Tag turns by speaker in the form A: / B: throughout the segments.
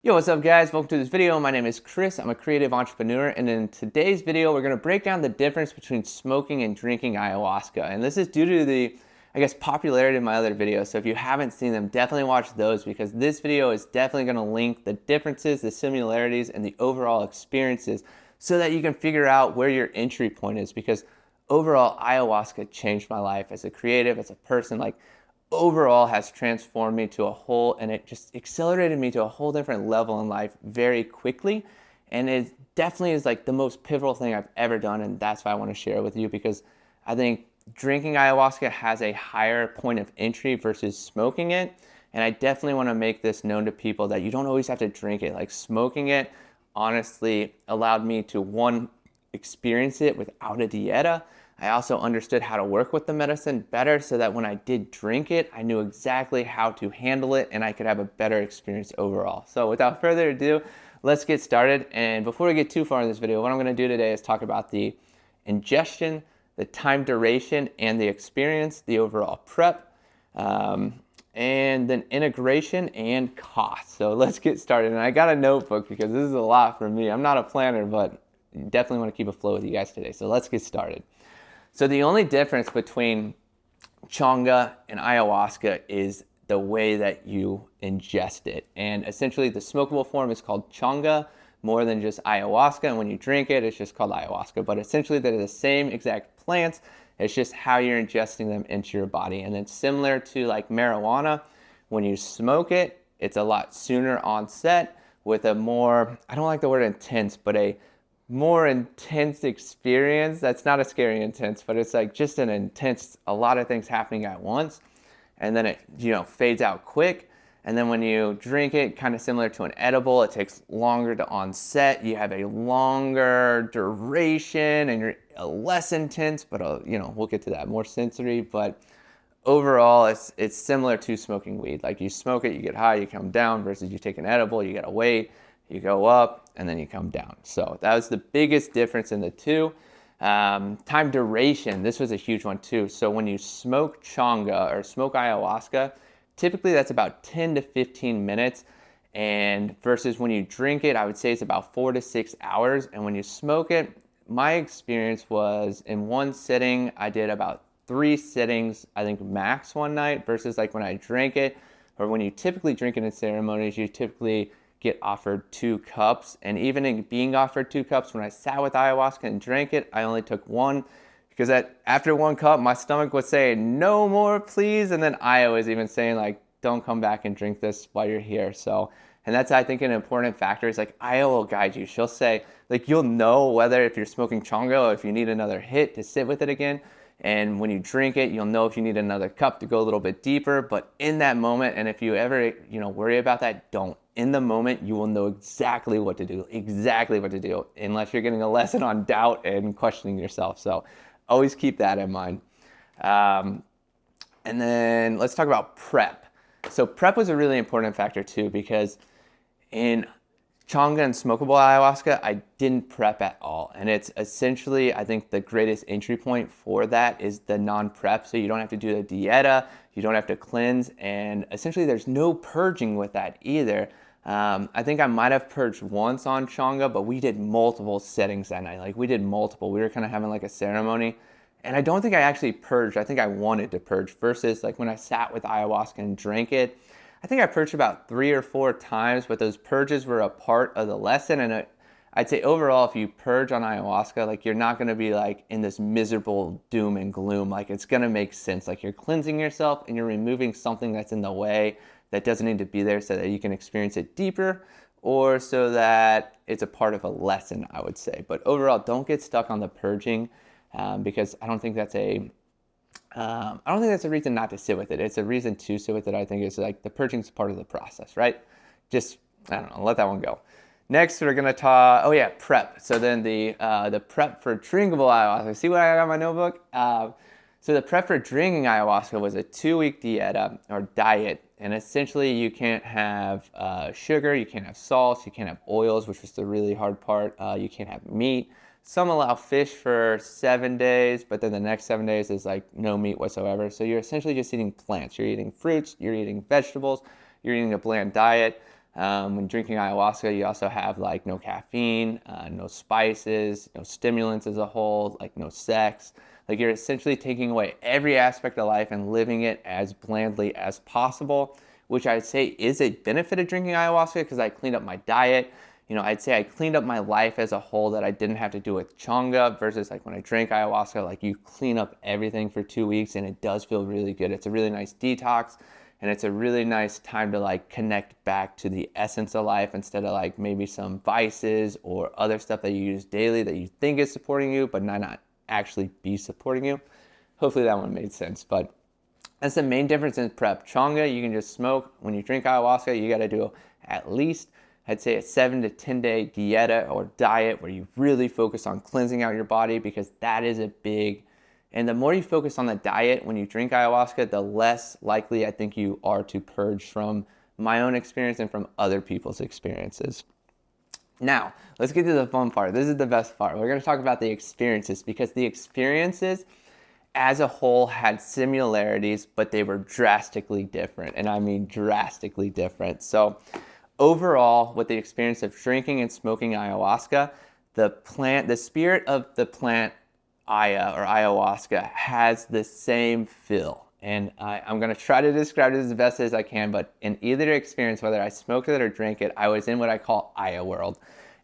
A: Yo, what's up guys? Welcome to this video. My name is Chris. I'm a creative entrepreneur, and in today's video we're going to break down the difference between smoking and drinking ayahuasca. And this is due to the, popularity of my other videos. So if you haven't seen them, definitely watch those, because this video is definitely going to link the differences, the similarities, and the overall experiences so that you can figure out where your entry point is. Because overall, ayahuasca changed my life as a creative, as a person. Overall has transformed me to a whole, and it just accelerated me to a whole different level in life very quickly. And it definitely is like the most pivotal thing I've ever done, and that's why I want to share it with you, because I think drinking ayahuasca has a higher point of entry versus smoking it. And I definitely want to make this known to people that you don't always have to drink it. Like, smoking it honestly allowed me to, one, experience it without a dieta. I also understood how to work with the medicine better, so that when I did drink it, I knew exactly how to handle it and I could have a better experience overall. So without further ado, let's get started. And before we get too far in this video, what I'm going to do today is talk about the ingestion, the time duration, and the experience, the overall prep, and then integration and cost. So let's get started. And I got a notebook because this is a lot for me. I'm not a planner, but definitely want to keep a flow with you guys today. So let's get started. So the only difference between Changa and ayahuasca is the way that you ingest it. And essentially the smokable form is called Changa, more than just ayahuasca. And when you drink it, it's just called ayahuasca. But essentially they're the same exact plants. It's just how you're ingesting them into your body. And it's similar to like marijuana. When you smoke it, it's a lot sooner onset with a more, I don't like the word intense, but a more intense experience. That's not a scary intense, but it's like just an intense, a lot of things happening at once. And then it, fades out quick. And then when you drink it, kind of similar to an edible, it takes longer to onset. You have a longer duration and you're less intense, but we'll get to that, more sensory. But overall, it's similar to smoking weed. Like, you smoke it, you get high, you come down, versus you take an edible, you gotta wait, you go up, and then you come down. So that was the biggest difference in the two. Time duration, this was a huge one too. So when you smoke Changa or smoke ayahuasca, typically that's about 10 to 15 minutes. And versus when you drink it, I would say it's about 4 to 6 hours. And when you smoke it, my experience was, in one sitting, I did about 3 sittings, I think max, one night, versus like when I drank it, or when you typically drink it in ceremonies, you typically get offered 2 cups. And even in being offered 2 cups, when I sat with ayahuasca and drank it, I only took 1, because after 1 cup, my stomach was saying, no more, please. And then Aya was even saying, like, don't come back and drink this while you're here. So, and that's, I think, an important factor is, like, Aya will guide you. She'll say, like, you'll know whether, if you're smoking Changa, or if you need another hit to sit with it again. And when you drink it, you'll know if you need another cup to go a little bit deeper. But in that moment, and if you ever, worry about that, don't. In the moment, you will know exactly what to do, unless you're getting a lesson on doubt and questioning yourself. So always keep that in mind. And then let's talk about prep. So prep was a really important factor too, because in Changa and smokable ayahuasca, I didn't prep at all. And it's essentially, I think, the greatest entry point for that is the non-prep. So you don't have to do the dieta, you don't have to cleanse, and essentially there's no purging with that either. I think I might have purged once on Changa, but we did multiple settings that night. Like, we did multiple. We were kind of having like a ceremony. And I don't think I actually purged. I think I wanted to purge, versus like when I sat with ayahuasca and drank it, I think I purged about 3 or 4 times, but those purges were a part of the lesson. And I'd say overall, if you purge on ayahuasca, like, you're not going to be like in this miserable doom and gloom. Like, it's going to make sense. Like, you're cleansing yourself and you're removing something that's in the way that doesn't need to be there, so that you can experience it deeper, or so that it's a part of a lesson, I would say. But overall, don't get stuck on the purging, because I don't think that's a reason not to sit with it. It's a reason to sit with it. I think it's like the purging's part of the process, right? Just, I don't know, let that one go. Next, we're gonna talk, prep. So then the prep for drinkable ayahuasca. See what I got in my notebook? So the prep for drinking ayahuasca was a 2-week diet. And essentially you can't have sugar, you can't have salts, you can't have oils, which was the really hard part. You can't have meat. Some allow fish for 7 days, but then the next 7 days is like no meat whatsoever. So you're essentially just eating plants. You're eating fruits, you're eating vegetables, you're eating a bland diet. When drinking ayahuasca, you also have like no caffeine, no spices, no stimulants as a whole, like no sex. Like you're essentially taking away every aspect of life and living it as blandly as possible, which I'd say is a benefit of drinking ayahuasca because I cleaned up my diet. I'd say I cleaned up my life as a whole that I didn't have to do with Changa versus like when I drank ayahuasca, like you clean up everything for 2 weeks and it does feel really good. It's a really nice detox and it's a really nice time to like connect back to the essence of life instead of like maybe some vices or other stuff that you use daily that you think is supporting you, but not actually be supporting you. Hopefully that one made sense, but that's the main difference in prep. Changa, you can just smoke. When you drink ayahuasca, you got to do at least, I'd say, a 7 to 10 day dieta or diet where you really focus on cleansing out your body because that is a big, and the more you focus on the diet when you drink ayahuasca, the less likely I think you are to purge from my own experience and from other people's experiences. Now, let's get to the fun part. This is the best part. We're going to talk about the experiences because the experiences as a whole had similarities, but they were drastically different. And I mean drastically different. So overall, with the experience of drinking and smoking ayahuasca, the spirit of the plant ayahuasca has the same feel. And I'm going to try to describe it as best as I can, but in either experience, whether I smoked it or drank it, I was in what I call Aya world.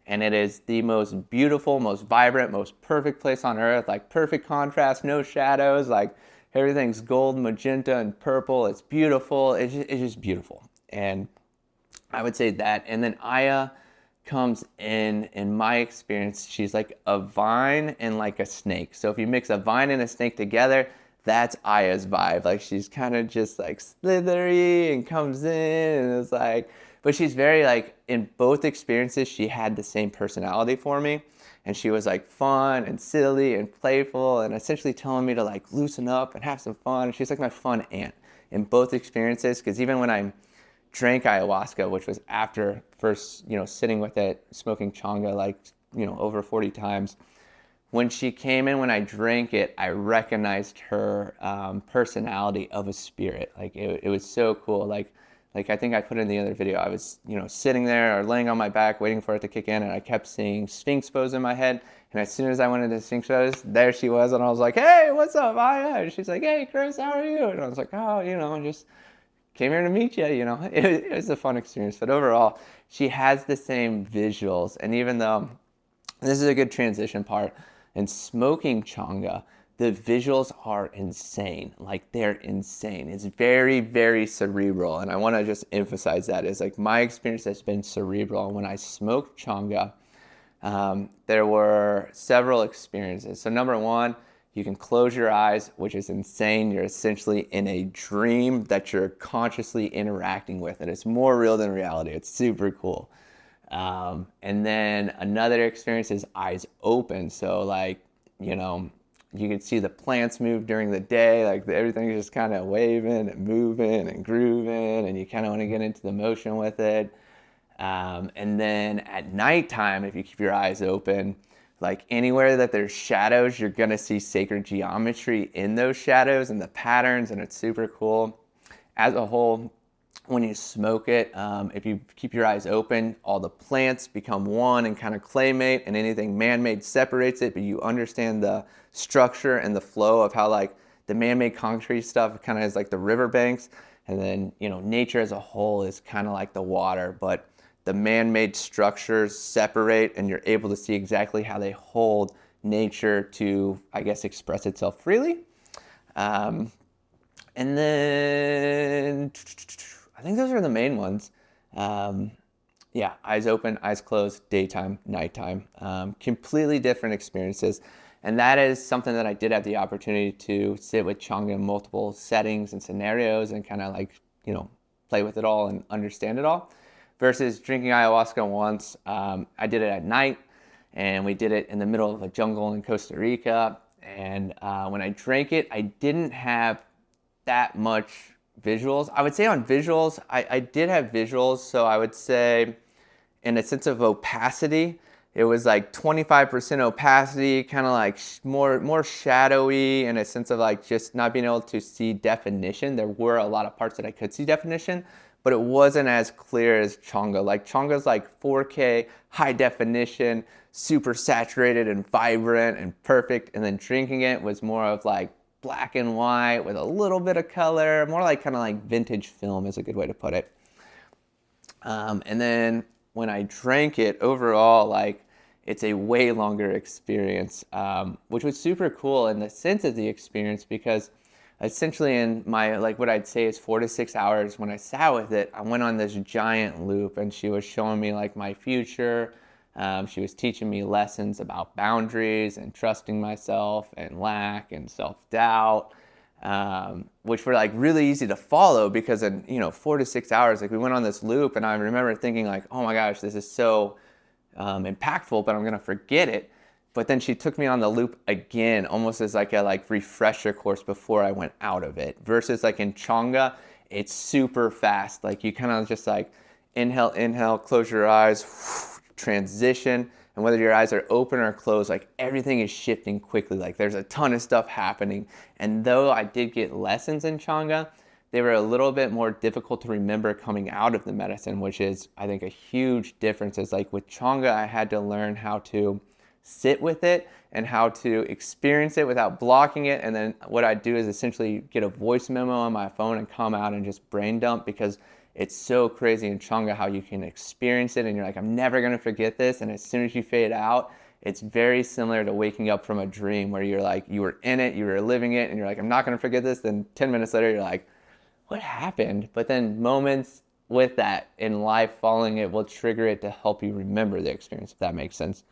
A: And it is the most beautiful, most vibrant, most perfect place on earth, like perfect contrast, no shadows, like everything's gold, magenta, and purple. It's beautiful. It's just beautiful. And I would say that. And then Aya comes in my experience, she's like a vine and like a snake. So if you mix a vine and a snake together, that's Aya's vibe. Like she's kind of just like slithery and comes in and it's like, but she's very like, in both experiences, she had the same personality for me. And she was like fun and silly and playful and essentially telling me to like loosen up and have some fun. She's like my fun aunt in both experiences. Because even when I drank ayahuasca, which was after first, sitting with it, smoking Changa like, over 40 times, when she came in, when I drank it, I recognized her personality of a spirit. Like it was so cool. Like I think I put in the other video, I was, sitting there or laying on my back waiting for it to kick in and I kept seeing Sphinx pose in my head. And as soon as I went into Sphinx pose, there she was. And I was like, hey, what's up, Aya? And she's like, hey, Chris, how are you? And I was like, oh, just came here to meet you, It was a fun experience. But overall, she has the same visuals. And even though this is a good transition part, in smoking Changa, the visuals are insane. Like they're insane. It's very, very cerebral. And I want to just emphasize that is like my experience has been cerebral. When I smoked Changa, there were several experiences. So number one, you can close your eyes, which is insane. You're essentially in a dream that you're consciously interacting with. And it's more real than reality. It's super cool. And then another experience is eyes open. So like, you can see the plants move during the day, like everything's just kind of waving and moving and grooving, and you kind of want to get into the motion with it. And then at nighttime, if you keep your eyes open, like anywhere that there's shadows, you're going to see sacred geometry in those shadows and the patterns, and it's super cool. As a whole, when you smoke it, if you keep your eyes open, all the plants become one and kind of claymate, and anything man-made separates it, but you understand the structure and the flow of how like the man-made concrete stuff kind of is like the riverbanks, and then nature as a whole is kind of like the water, but the man-made structures separate and you're able to see exactly how they hold nature to, I guess, express itself freely. And then I think those are the main ones. Eyes open, eyes closed, daytime, nighttime. Completely different experiences. And that is something that I did have the opportunity to sit with Changa in multiple settings and scenarios and kind of like, play with it all and understand it all. Versus drinking ayahuasca once, I did it at night and we did it in the middle of a jungle in Costa Rica. And when I drank it, I didn't have that much visuals. I would say on visuals, I did have visuals. So I would say in a sense of opacity, it was like 25% opacity, kind of like more shadowy in a sense of like just not being able to see definition. There were a lot of parts that I could see definition, but it wasn't as clear as Changa. Like Changa's like 4K, high definition, super saturated and vibrant and perfect. And then drinking it was more of like black and white with a little bit of color, more like kind of like vintage film is a good way to put it. And then when I drank it, overall, like it's a way longer experience, which was super cool in the sense of the experience, because essentially in my, like what I'd say is 4 to 6 hours when I sat with it, I went on this giant loop, and she was showing me like my future. She was teaching me lessons about boundaries and trusting myself and lack and self-doubt, which were like really easy to follow because in 4 to 6 hours, like we went on this loop, and I remember thinking like, oh my gosh, this is so impactful, but I'm gonna forget it. But then she took me on the loop again, almost as like a refresher course before I went out of it. Versus like in Changa, it's super fast. Like you kind of just like inhale, close your eyes, transition, and whether your eyes are open or closed, like everything is shifting quickly. Like there's a ton of stuff happening. And though I did get lessons in Changa, they were a little bit more difficult to remember coming out of the medicine, which is, I think, a huge difference. Is like with Changa, I had to learn how to sit with it and how to experience it without blocking it. And then what I do is essentially get a voice memo on my phone and come out and just brain dump, because it's so crazy in Changa how you can experience it and you're like, I'm never gonna forget this. And as soon as you fade out, it's very similar to waking up from a dream where you're like, you were in it, you were living it, and you're like, I'm not gonna forget this. Then 10 minutes later, you're like, what happened? But then moments with that in life following it will trigger it to help you remember the experience, if that makes sense.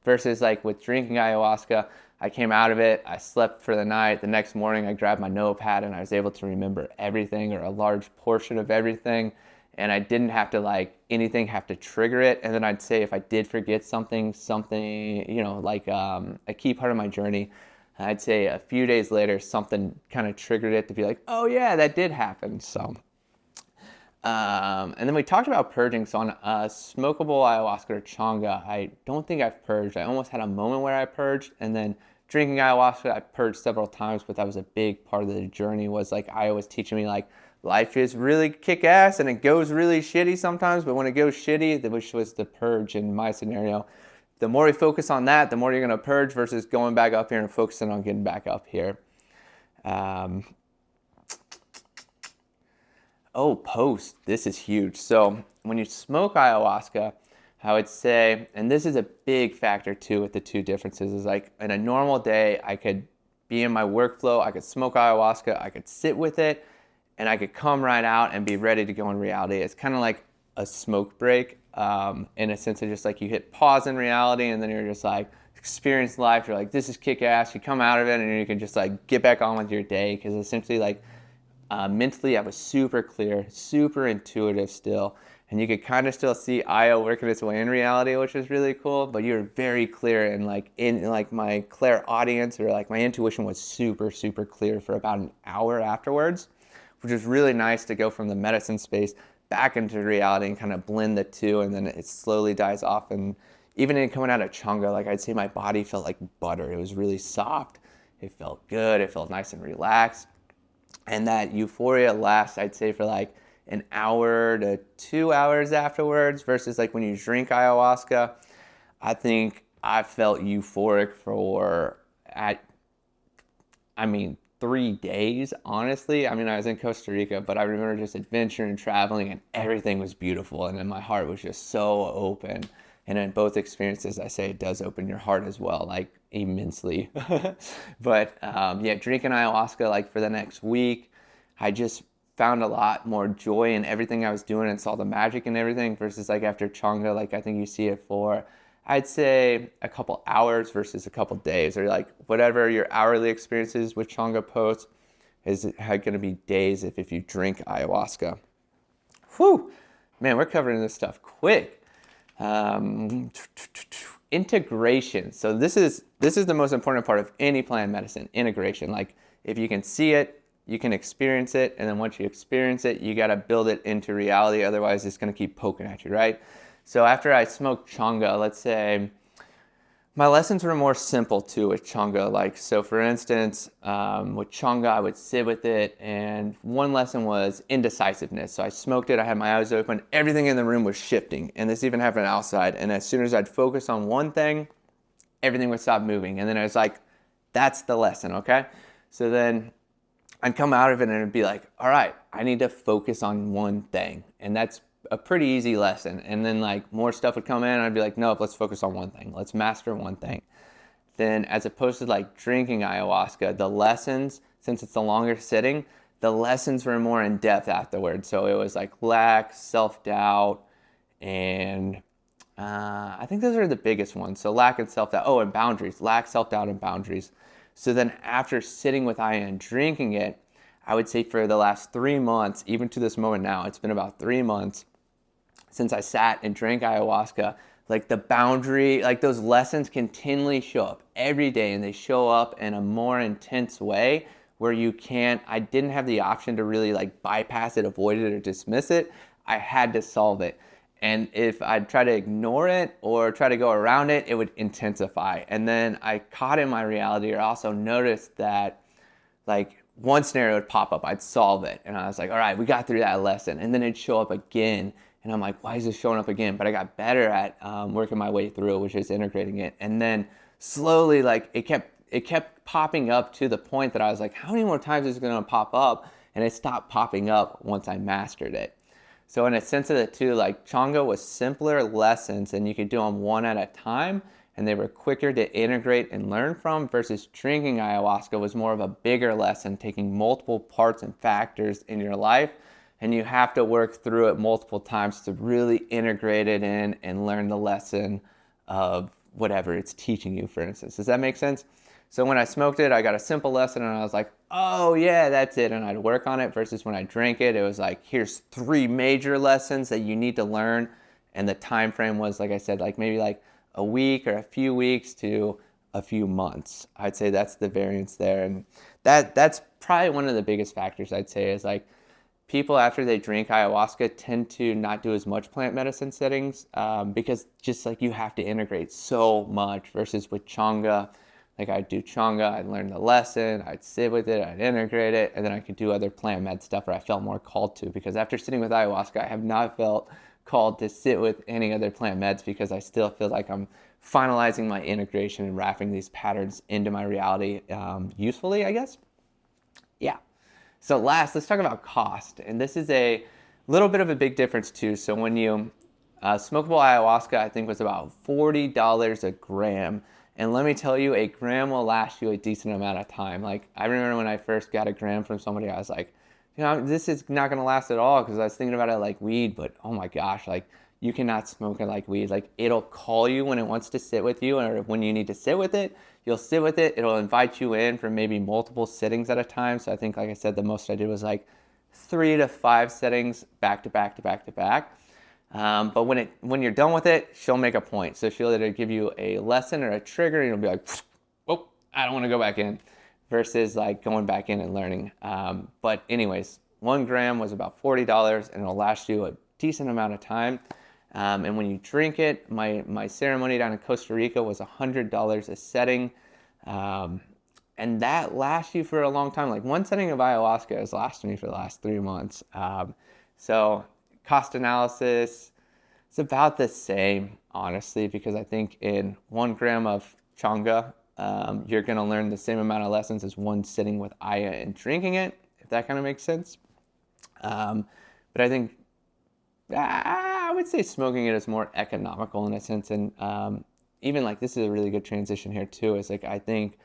A: Versus like with drinking ayahuasca, I came out of it, I slept for the night. The next morning, I grabbed my notepad and I was able to remember everything or a large portion of everything. And I didn't have to anything have to trigger it. And then I'd say if I did forget something, a key part of my journey, I'd say a few days later, something kind of triggered it to be like, oh yeah, that did happen. So, and then we talked about purging. So on smokable ayahuasca or Changa, I don't think I've purged. I almost had a moment where I purged, and then drinking ayahuasca, I purged several times, but that was a big part of the journey. Was like Aya was teaching me like life is really kick-ass and it goes really shitty sometimes, but when it goes shitty, which was the purge in my scenario, the more we focus on that, the more you're going to purge versus going back up here and focusing on getting back up here. Post. This is huge. So when you smoke ayahuasca, I would say, and this is a big factor too with the two differences, is like in a normal day, I could be in my workflow, I could smoke ayahuasca, I could sit with it, and I could come right out and be ready to go in reality. It's kind of like a smoke break, in a sense of just like you hit pause in reality, and then you're just like, experience life. You're like, this is kick-ass. You come out of it, and you can just like get back on with your day, because essentially like mentally I was super clear, super intuitive still, and you could kind of still see Aya working its way in reality, which is really cool, but you're very clear, and like in like my clairaudience or like my intuition was super, super clear for about an hour afterwards, which is really nice to go from the medicine space back into reality and kind of blend the two, and then it slowly dies off. And even in coming out of Changa, like I'd say my body felt like butter. It was really soft. It felt good. It felt nice and relaxed. And that euphoria lasts, I'd say, for like an hour to 2 hours afterwards, versus like when you drink ayahuasca, I think I felt euphoric for 3 days, honestly. I was in Costa Rica, but I remember just adventuring and traveling, and everything was beautiful, and then my heart was just so open. And in both experiences, I say it does open your heart as well, like immensely. But drinking ayahuasca, like for the next week, I just found a lot more joy in everything I was doing and saw the magic in everything, versus like after Changa, like I think you see it for, I'd say a couple hours versus a couple days, or like whatever your hourly experiences with Changa post is going to be days if you drink ayahuasca. Whew, man, we're covering this stuff quick. Integration. So this is the most important part of any plant medicine, integration. Like if you can see it, you can experience it, and then once you experience it, you got to build it into reality. Otherwise, it's going to keep poking at you, right? So after I smoked Changa, let's say My lessons were more simple too with Changa. Like, so for instance, with Changa, I would sit with it, and one lesson was indecisiveness. So I smoked it, I had my eyes open, everything in the room was shifting, and this even happened outside. And as soon as I'd focus on one thing, everything would stop moving. And then I was like, that's the lesson, okay? So then I'd come out of it and it'd be like, all right, I need to focus on one thing. And that's a pretty easy lesson. And then like more stuff would come in and I'd be like, nope, let's focus on one thing. Let's master one thing. Then as opposed to like drinking ayahuasca, the lessons, since it's a longer sitting, the lessons were more in depth afterwards. So it was like lack, self-doubt, and I think those are the biggest ones. So lack and self-doubt. Oh, and boundaries. Lack, self-doubt, and boundaries. So then after sitting with Aya and drinking it, I would say for the last 3 months, even to this moment now, it's been about 3 months since I sat and drank ayahuasca, like the boundary, like those lessons continually show up every day, and they show up in a more intense way where I didn't have the option to really like bypass it, avoid it, or dismiss it. I had to solve it. And if I'd try to ignore it or try to go around it, it would intensify. And then I caught in my reality, or also noticed that like one scenario would pop up, I'd solve it. And I was like, all right, we got through that lesson. And then it'd show up again. And I'm like, why is this showing up again? But I got better at working my way through it, which is integrating it. And then slowly, like it kept popping up to the point that I was like, how many more times is it gonna pop up? And it stopped popping up once I mastered it. So in a sense of the two, like Changa was simpler lessons and you could do them one at a time, and they were quicker to integrate and learn from, versus drinking ayahuasca was more of a bigger lesson, taking multiple parts and factors in your life, and you have to work through it multiple times to really integrate it in and learn the lesson of whatever it's teaching you, for instance. Does that make sense? So when I smoked it, I got a simple lesson and I was like, oh yeah, that's it. And I'd work on it, versus when I drank it, it was like, here's 3 major lessons that you need to learn. And the time frame was, like I said, like maybe like a week or a few weeks to a few months. I'd say that's the variance there. And that's probably one of the biggest factors, I'd say, is like people after they drink ayahuasca tend to not do as much plant medicine settings because just like you have to integrate so much, versus with Changa. Like I'd do Changa, I'd learn the lesson, I'd sit with it, I'd integrate it, and then I could do other plant med stuff where I felt more called to. Because after sitting with ayahuasca, I have not felt called to sit with any other plant meds, because I still feel like I'm finalizing my integration and wrapping these patterns into my reality usefully, I guess. Yeah. So last, let's talk about cost. And this is a little bit of a big difference too. So when you, smokable ayahuasca, I think was about $40 a gram. And let me tell you, a gram will last you a decent amount of time. Like I remember when I first got a gram from somebody, I was like, you know, this is not gonna last at all, because I was thinking about it like weed, but oh my gosh, like you cannot smoke it like weed. Like it'll call you when it wants to sit with you, or when you need to sit with it, you'll sit with it. It'll invite you in for maybe multiple sittings at a time. So I think, like I said, the most I did was like 3 to 5 sittings back to back to back to back. But when you're done with it, she'll make a point. So she'll either give you a lesson or a trigger, and you'll be like, oh, I don't want to go back in, versus like going back in and learning. But anyways, 1 gram was about $40, and it'll last you a decent amount of time. And when you drink it, my ceremony down in Costa Rica was $100 a setting. And that lasts you for a long time. Like 1 setting of ayahuasca has lasted me for the last 3 months. So cost analysis, it's about the same, honestly, because I think in 1 gram of Changa, you're going to learn the same amount of lessons as 1 sitting with Aya and drinking it, if that kind of makes sense. But I think I would say smoking it is more economical in a sense. And even like, this is a really good transition here too, is like, I think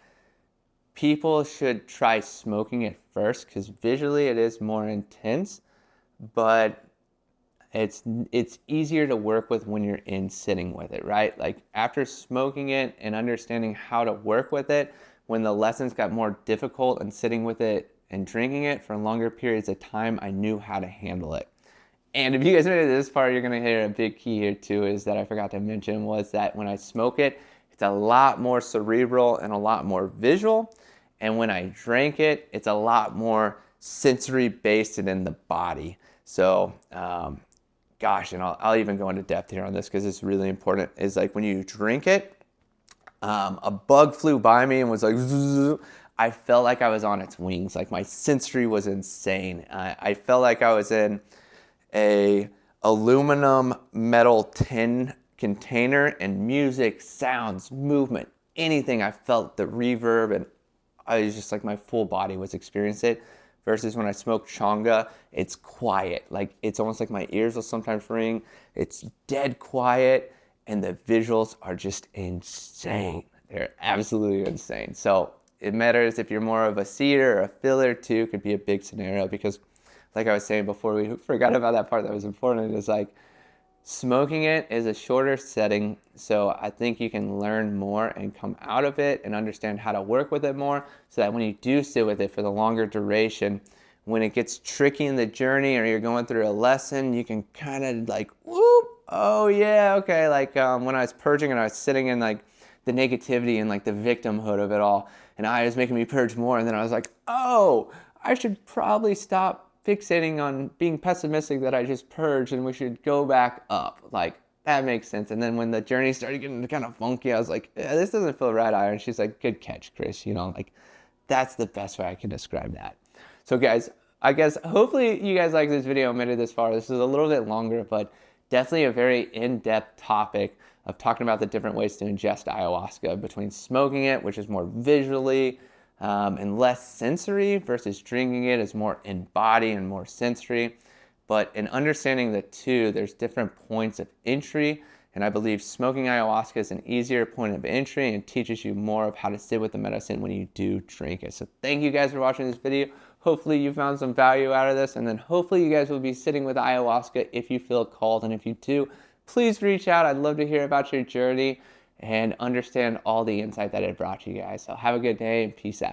A: people should try smoking it first, because visually it is more intense, but it's easier to work with when you're in sitting with it, right? Like after smoking it and understanding how to work with it, when the lessons got more difficult and sitting with it and drinking it for longer periods of time, I knew how to handle it. And if you guys made it this far, you're gonna hear a big key here too, is that I forgot to mention, was that when I smoke it, it's a lot more cerebral and a lot more visual. And when I drank it, it's a lot more sensory based and in the body. So, gosh, and I'll even go into depth here on this because it's really important, is like when you drink it, A bug flew by me and was like, zzz. I felt like I was on its wings. Like my sensory was insane. I felt like I was in a aluminum metal tin container, and music, sounds, movement, anything. I felt the reverb, and I was just like, my full body was experiencing it. Versus when I smoke Changa, it's quiet. Like it's almost like my ears will sometimes ring. It's dead quiet, and the visuals are just insane. They're absolutely insane. So it matters if you're more of a seeder or a filler too. Could be a big scenario, because like I was saying before, we forgot about that part that was important. Is like smoking it is a shorter setting, so I think you can learn more and come out of it and understand how to work with it more, so that when you do sit with it for the longer duration, when it gets tricky in the journey or you're going through a lesson, you can kind of like, whoop, oh yeah, okay. Like when I was purging and I was sitting in like the negativity and like the victimhood of it all, and I was making me purge more, and then I was like, oh, I should probably stop fixating on being pessimistic that I just purged, and we should go back up. Like, that makes sense. And then when the journey started getting kind of funky, I was like, yeah, this doesn't feel right, Iron. She's like, good catch, Chris. You know, like, that's the best way I can describe that. So guys, I guess hopefully you guys like this video and made it this far. This is a little bit longer, but definitely a very in-depth topic of talking about the different ways to ingest ayahuasca, between smoking it, which is more visually and less sensory, versus drinking it is more in body and more sensory. But in understanding the two, there's different points of entry, and I believe smoking ayahuasca is an easier point of entry and teaches you more of how to sit with the medicine when you do drink it. So thank you guys for watching this video. Hopefully you found some value out of this, and then hopefully you guys will be sitting with ayahuasca if you feel called. And if you do, please reach out. I'd love to hear about your journey and understand all the insight that it brought you guys. So have a good day and peace out.